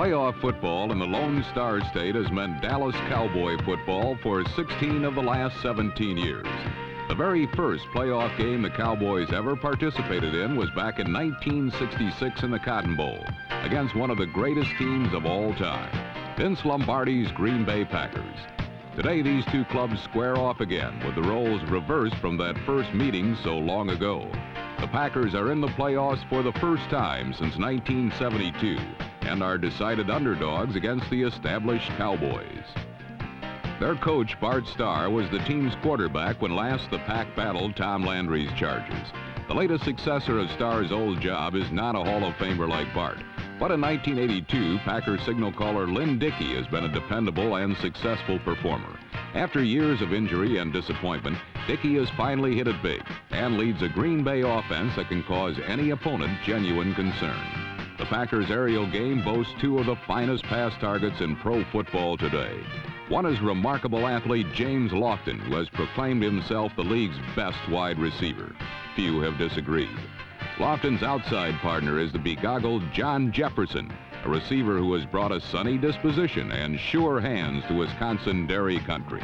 Playoff football in the Lone Star State has meant Dallas Cowboy football for 16 of the last 17 years. The very first playoff game the Cowboys ever participated in was back in 1966 in the Cotton Bowl against one of the greatest teams of all time, Vince Lombardi's Green Bay Packers. Today, these two clubs square off again with the roles reversed from that first meeting so long ago. The Packers are in the playoffs for the first time since 1972 and are decided underdogs against the established Cowboys. Their coach, Bart Starr, was the team's quarterback when last the Pack battled Tom Landry's Chargers. The latest successor of Starr's old job is not a Hall of Famer like Bart, but in 1982, Packer signal caller Lynn Dickey has been a dependable and successful performer. After years of injury and disappointment, Dickey has finally hit it big and leads a Green Bay offense that can cause any opponent genuine concern. The Packers' aerial game boasts two of the finest pass targets in pro football today. One is remarkable athlete James Lofton, who has proclaimed himself the league's best wide receiver. Few have disagreed. Lofton's outside partner is the begoggled John Jefferson, a receiver who has brought a sunny disposition and sure hands to Wisconsin dairy country.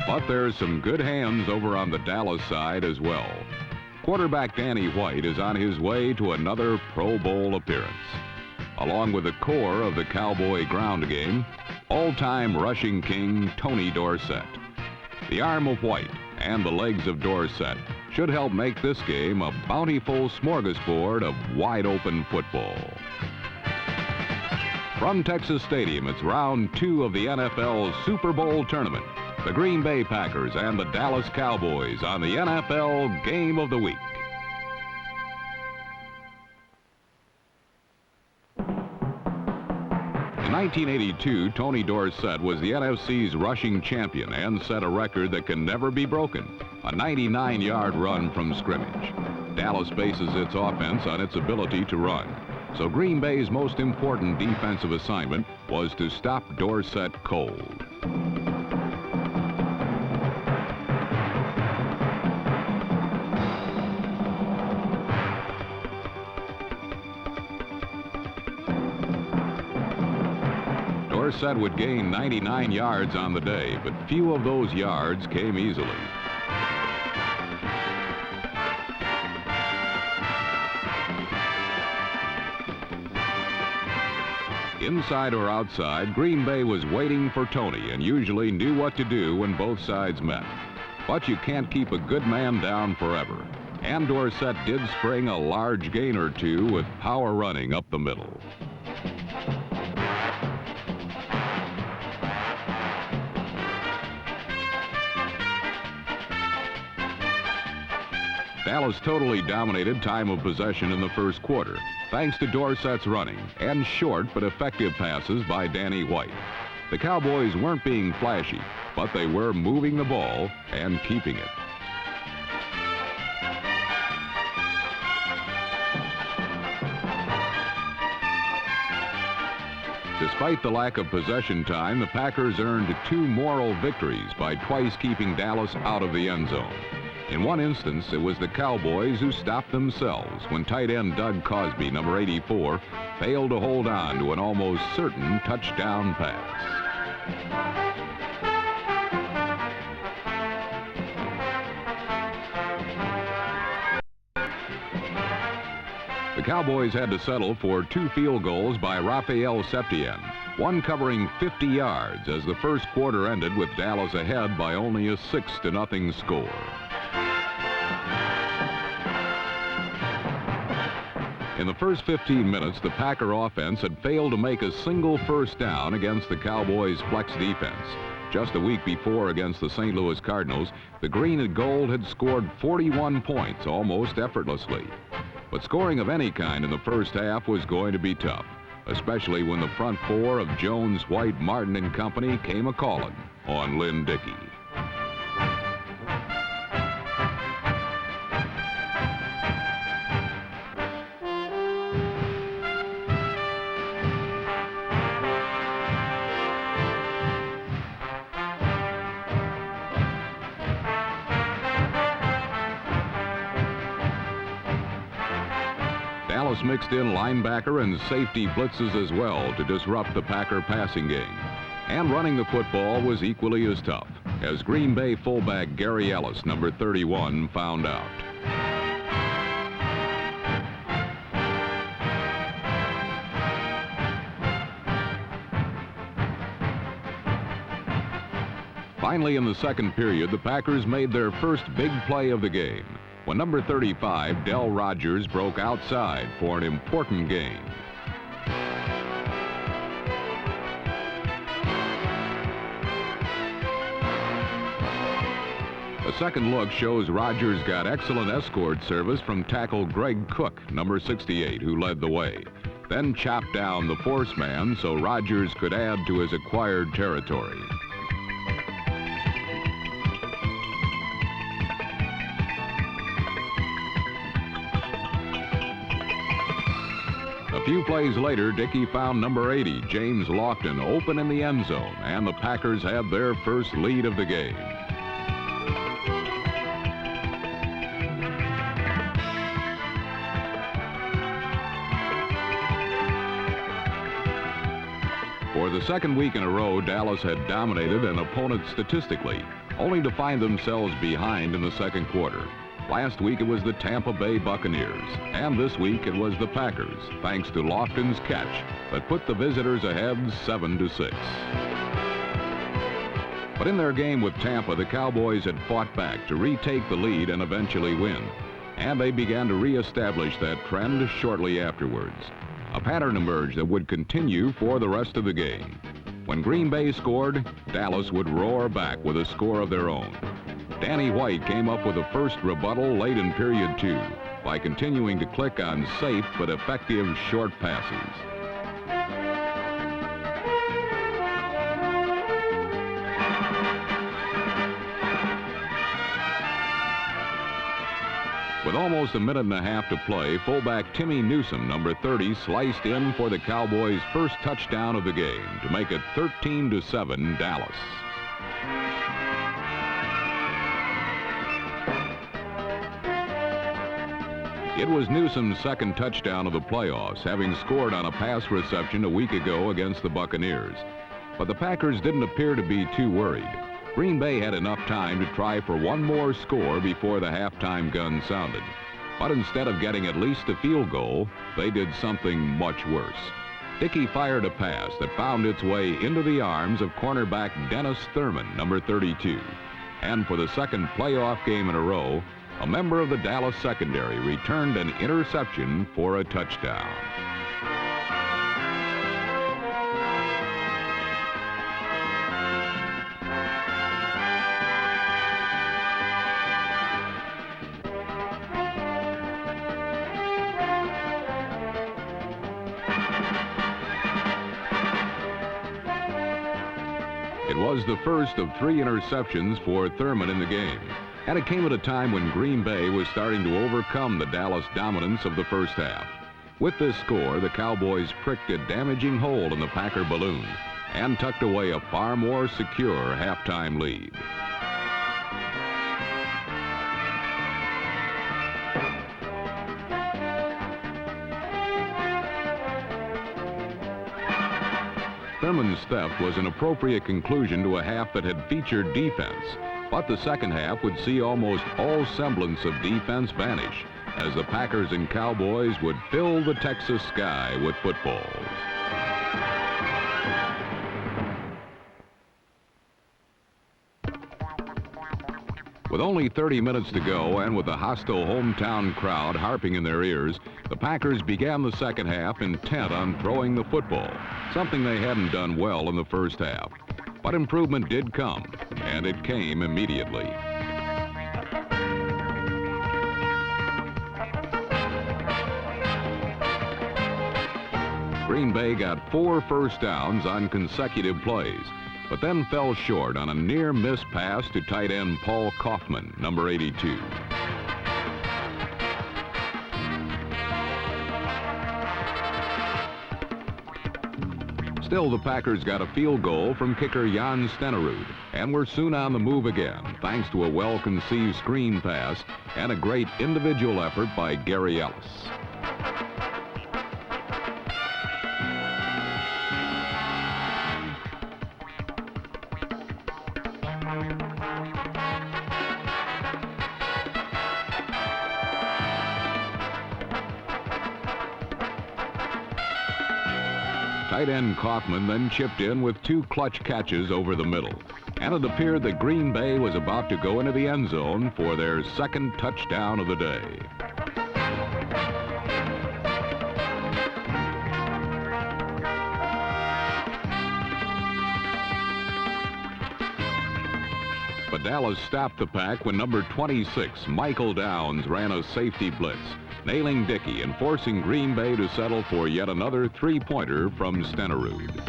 But there's some good hands over on the Dallas side as well. Quarterback Danny White is on his way to another Pro Bowl appearance. Along with the core of the Cowboy ground game, all-time rushing king Tony Dorsett. The arm of White and the legs of Dorsett should help make this game a bountiful smorgasbord of wide-open football. From Texas Stadium, it's round 2 of the NFL's Super Bowl tournament. The Green Bay Packers and the Dallas Cowboys on the NFL Game of the Week. In 1982, Tony Dorsett was the NFC's rushing champion and set a record that can never be broken, a 99-yard run from scrimmage. Dallas bases its offense on its ability to run, so Green Bay's most important defensive assignment was to stop Dorsett cold. Dorsett would gain 99 yards on the day, but few of those yards came easily. Inside or outside, Green Bay was waiting for Tony and usually knew what to do when both sides met. But you can't keep a good man down forever. And Dorsett did spring a large gain or two with power running up the middle. Dallas totally dominated time of possession in the first quarter, thanks to Dorsett's running and short but effective passes by Danny White. The Cowboys weren't being flashy, but they were moving the ball and keeping it. Despite the lack of possession time, the Packers earned 2 moral victories by twice keeping Dallas out of the end zone. In one instance, it was the Cowboys who stopped themselves when tight end Doug Cosby, number 84, failed to hold on to an almost certain touchdown pass. The Cowboys had to settle for 2 field goals by Rafael Septien, one covering 50 yards as the first quarter ended with Dallas ahead by only a 6-0 score. In the first 15 minutes, the Packer offense had failed to make a single first down against the Cowboys' flex defense. Just a week before against the St. Louis Cardinals, the Green and Gold had scored 41 points almost effortlessly. But scoring of any kind in the first half was going to be tough, especially when the front four of Jones, White, Martin and company came a-calling on Lynn Dickey. Dallas mixed in linebacker and safety blitzes as well to disrupt the Packer passing game. And running the football was equally as tough, as Green Bay fullback Gary Ellis, number 31, found out. Finally, in the second period, the Packers made their first big play of the game when number 35, Del Rogers, broke outside for an important gain. A second look shows Rogers got excellent escort service from tackle Greg Cook, number 68, who led the way, then chopped down the force man so Rogers could add to his acquired territory. A few plays later, Dickey found number 80, James Lofton, open in the end zone, and the Packers had their first lead of the game. For the second week in a row, Dallas had dominated an opponent statistically, only to find themselves behind in the second quarter. Last week it was the Tampa Bay Buccaneers, and this week it was the Packers, thanks to Lofton's catch that put the visitors ahead 7-6. But in their game with Tampa, the Cowboys had fought back to retake the lead and eventually win, and they began to reestablish that trend shortly afterwards. A pattern emerged that would continue for the rest of the game. When Green Bay scored, Dallas would roar back with a score of their own. Danny White came up with a first rebuttal late in period 2 by continuing to click on safe but effective short passes. With almost a minute and a half to play, fullback Timmy Newsome, number 30, sliced in for the Cowboys' first touchdown of the game to make it 13-7 Dallas. It was Newsome's second touchdown of the playoffs, having scored on a pass reception a week ago against the Buccaneers. But the Packers didn't appear to be too worried. Green Bay had enough time to try for one more score before the halftime gun sounded. But instead of getting at least a field goal, they did something much worse. Dickey fired a pass that found its way into the arms of cornerback Dennis Thurman, number 32. And for the second playoff game in a row, a member of the Dallas secondary returned an interception for a touchdown. It was the first of 3 interceptions for Thurman in the game. And it came at a time when Green Bay was starting to overcome the Dallas dominance of the first half. With this score, the Cowboys pricked a damaging hole in the Packer balloon and tucked away a far more secure halftime lead. Thurman's theft was an appropriate conclusion to a half that had featured defense. But the second half would see almost all semblance of defense vanish as the Packers and Cowboys would fill the Texas sky with footballs. With only 30 minutes to go and with a hostile hometown crowd harping in their ears, the Packers began the second half intent on throwing the football, something they hadn't done well in the first half. But improvement did come, and it came immediately. Green Bay got 4 first downs on consecutive plays, but then fell short on a near-miss pass to tight end Paul Kaufman, number 82. Still, the Packers got a field goal from kicker Jan Stenerud and were soon on the move again, thanks to a well-conceived screen pass and a great individual effort by Gary Ellis. Tight end Kaufman then chipped in with 2 clutch catches over the middle. And it appeared that Green Bay was about to go into the end zone for their second touchdown of the day. But Dallas stopped the pack when number 26, Michael Downs, ran a safety blitz, nailing Dickey and forcing Green Bay to settle for yet another 3-pointer from Stenerud.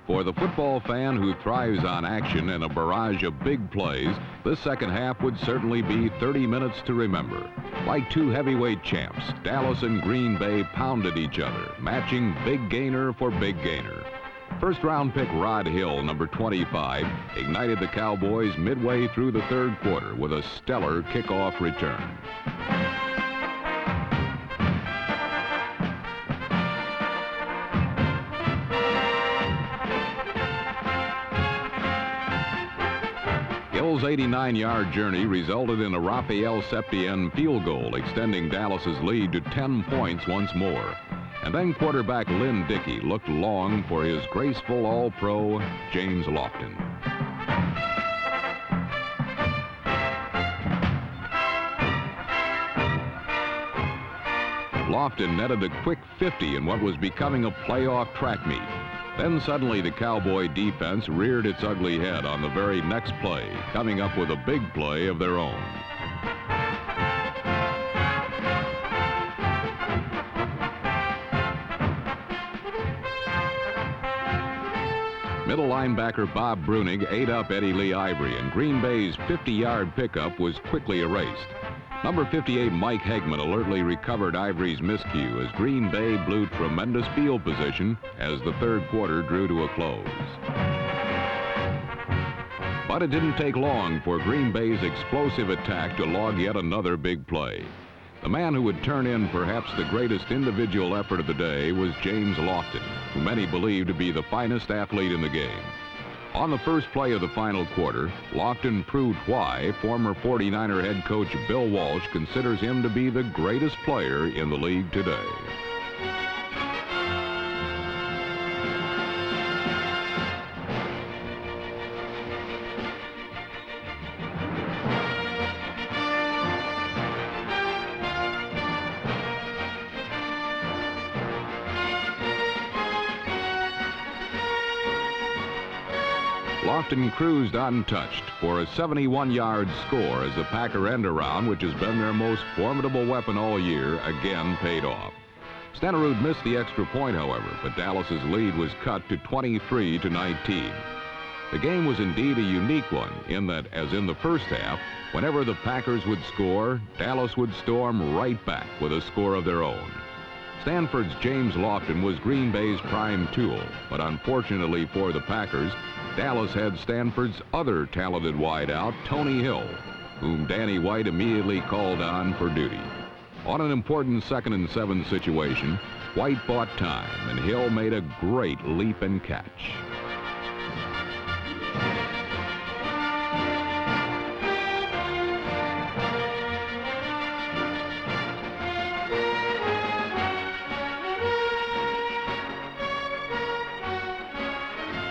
For the football fan who thrives on action and a barrage of big plays, this second half would certainly be 30 minutes to remember. Like 2 heavyweight champs, Dallas and Green Bay pounded each other, matching big gainer for big gainer. First-round pick Rod Hill, number 25, ignited the Cowboys midway through the third quarter with a stellar kickoff return. Hill's 89-yard journey resulted in a Rafael Septien field goal, extending Dallas's lead to 10 points once more. And then quarterback Lynn Dickey looked long for his graceful All-Pro James Lofton. Lofton netted a quick 50 in what was becoming a playoff track meet. Then suddenly the Cowboy defense reared its ugly head on the very next play, coming up with a big play of their own. Middle linebacker Bob Brunig ate up Eddie Lee Ivory, and Green Bay's 50-yard pickup was quickly erased. Number 58, Mike Hegman, alertly recovered Ivory's miscue as Green Bay blew tremendous field position as the third quarter drew to a close. But it didn't take long for Green Bay's explosive attack to log yet another big play. The man who would turn in perhaps the greatest individual effort of the day was James Lofton, who many believe to be the finest athlete in the game. On the first play of the final quarter, Lofton proved why former 49er head coach Bill Walsh considers him to be the greatest player in the league today. Lofton cruised untouched for a 71-yard score as the Packer end-around, which has been their most formidable weapon all year, again paid off. Stenerud missed the extra point, however, but Dallas's lead was cut to 23-19. The game was indeed a unique one in that, as in the first half, whenever the Packers would score, Dallas would storm right back with a score of their own. Stanford's James Lofton was Green Bay's prime tool, but unfortunately for the Packers, Dallas had Stanford's other talented wideout, Tony Hill, whom Danny White immediately called on for duty. On an important 2nd and 7 situation, White bought time, and Hill made a great leap and catch.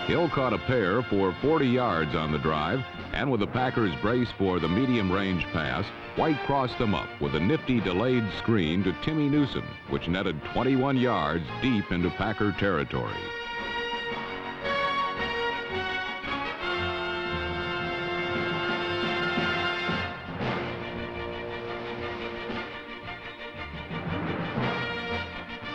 Hill caught a pair for 40 yards on the drive, and with the Packers brace for the medium-range pass, White crossed them up with a nifty delayed screen to Timmy Newsom, which netted 21 yards deep into Packer territory.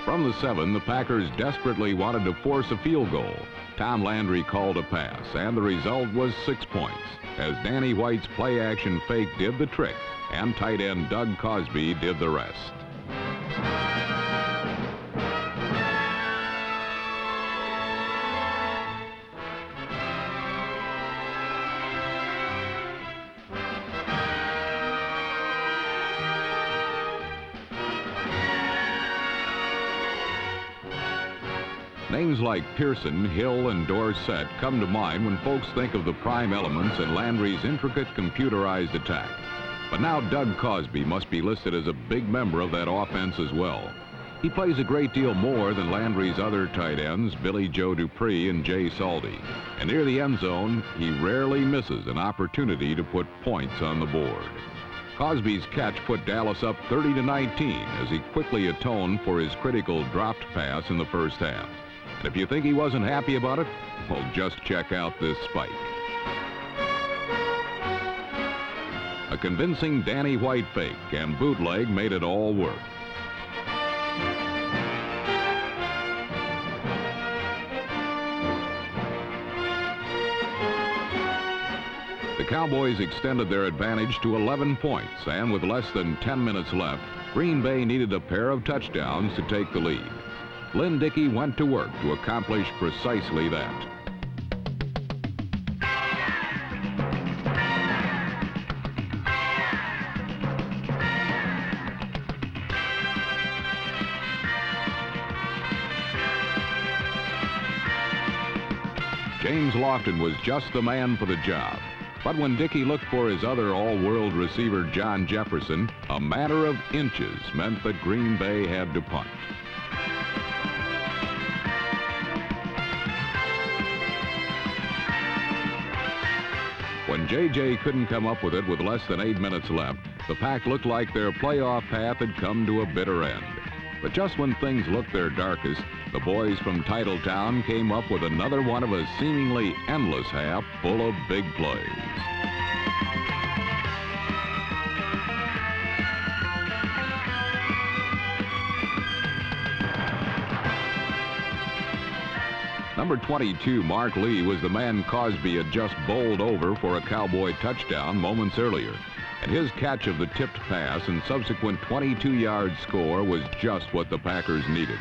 From the 7, the Packers desperately wanted to force a field goal. Tom Landry called a pass, and the result was 6 points, as Danny White's play-action fake did the trick, and tight end Doug Cosby did the rest. Names like Pearson, Hill, and Dorsett come to mind when folks think of the prime elements in Landry's intricate computerized attack. But now Doug Cosby must be listed as a big member of that offense as well. He plays a great deal more than Landry's other tight ends, Billy Joe Dupree and Jay Saldy. And near the end zone, he rarely misses an opportunity to put points on the board. Cosby's catch put Dallas up 30-19 as he quickly atoned for his critical dropped pass in the first half. And if you think he wasn't happy about it, well, just check out this spike. A convincing Danny White fake and bootleg made it all work. The Cowboys extended their advantage to 11 points, and with less than 10 minutes left, Green Bay needed a pair of touchdowns to take the lead. Lynn Dickey went to work to accomplish precisely that. James Lofton was just the man for the job. But when Dickey looked for his other all-world receiver, John Jefferson, a matter of inches meant that Green Bay had to punt. When J.J. couldn't come up with it with less than 8 minutes left, the Pack looked like their playoff path had come to a bitter end. But just when things looked their darkest, the boys from Titletown came up with another one of a seemingly endless half full of big plays. Number 22, Mark Lee, was the man Cosby had just bowled over for a Cowboy touchdown moments earlier. And his catch of the tipped pass and subsequent 22-yard score was just what the Packers needed.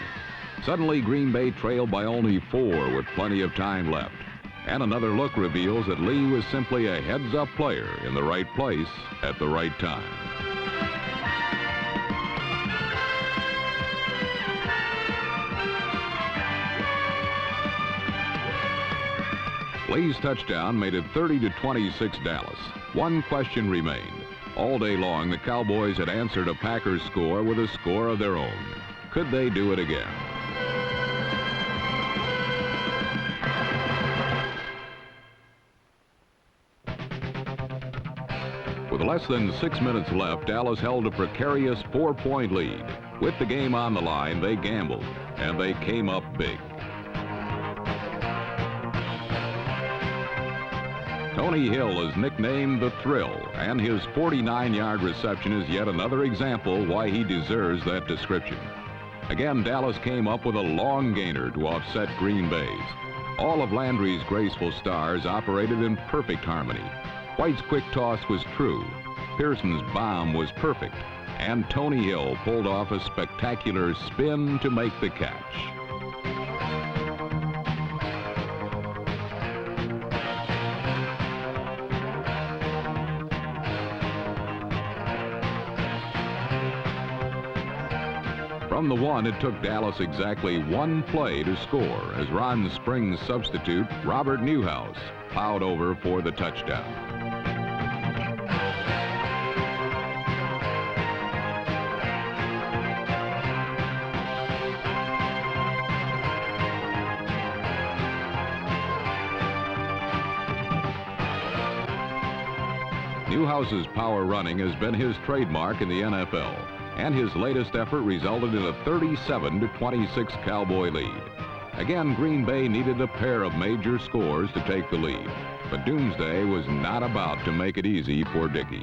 Suddenly, Green Bay trailed by only 4 with plenty of time left. And another look reveals that Lee was simply a heads-up player in the right place at the right time. Lee's touchdown made it 30-26 Dallas. One question remained. All day long, the Cowboys had answered a Packers score with a score of their own. Could they do it again? With less than 6 minutes left, Dallas held a precarious 4-point lead. With the game on the line, they gambled, and they came up big. Tony Hill is nicknamed the Thrill, and his 49-yard reception is yet another example why he deserves that description. Again, Dallas came up with a long gainer to offset Green Bay's. All of Landry's graceful stars operated in perfect harmony. White's quick toss was true, Pearson's bomb was perfect, and Tony Hill pulled off a spectacular spin to make the catch. From the one, it took Dallas exactly 1 play to score as Ron Spring's substitute, Robert Newhouse, plowed over for the touchdown. Newhouse's power running has been his trademark in the NFL, and his latest effort resulted in a 37-26 Cowboy lead. Again, Green Bay needed a pair of major scores to take the lead, but Doomsday was not about to make it easy for Dickey.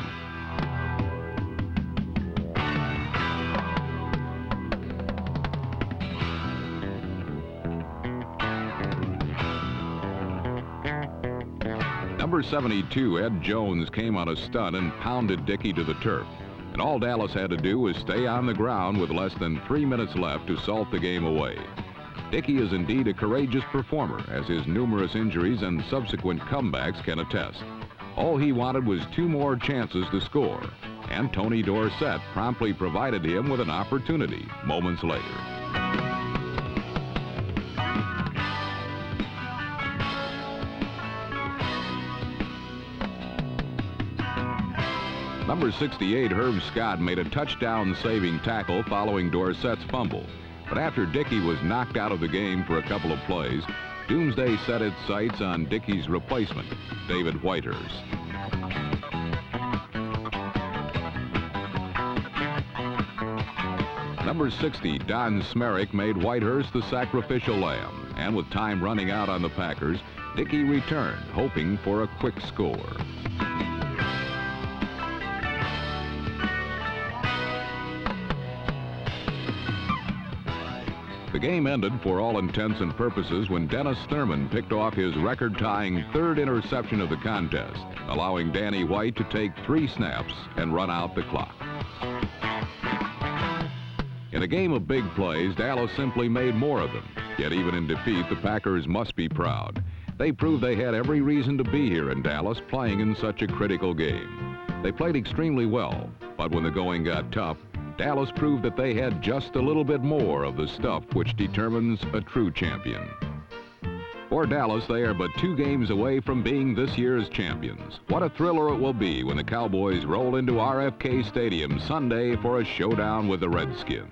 Number 72, Ed Jones, came on a stunt and pounded Dickey to the turf. And all Dallas had to do was stay on the ground with less than 3 minutes left to salt the game away. Dickey is indeed a courageous performer, as his numerous injuries and subsequent comebacks can attest. All he wanted was 2 more chances to score, and Tony Dorsett promptly provided him with an opportunity moments later. Number 68, Herb Scott, made a touchdown-saving tackle following Dorsett's fumble. But after Dickey was knocked out of the game for a couple of plays, Doomsday set its sights on Dickey's replacement, David Whitehurst. Number 60, Don Smerick, made Whitehurst the sacrificial lamb, and with time running out on the Packers, Dickey returned, hoping for a quick score. The game ended for all intents and purposes when Dennis Thurman picked off his record-tying third interception of the contest, allowing Danny White to take 3 snaps and run out the clock. In a game of big plays, Dallas simply made more of them. Yet even in defeat, the Packers must be proud. They proved they had every reason to be here in Dallas, playing in such a critical game. They played extremely well, but when the going got tough, Dallas proved that they had just a little bit more of the stuff which determines a true champion. For Dallas, they are but 2 games away from being this year's champions. What a thriller it will be when the Cowboys roll into RFK Stadium Sunday for a showdown with the Redskins.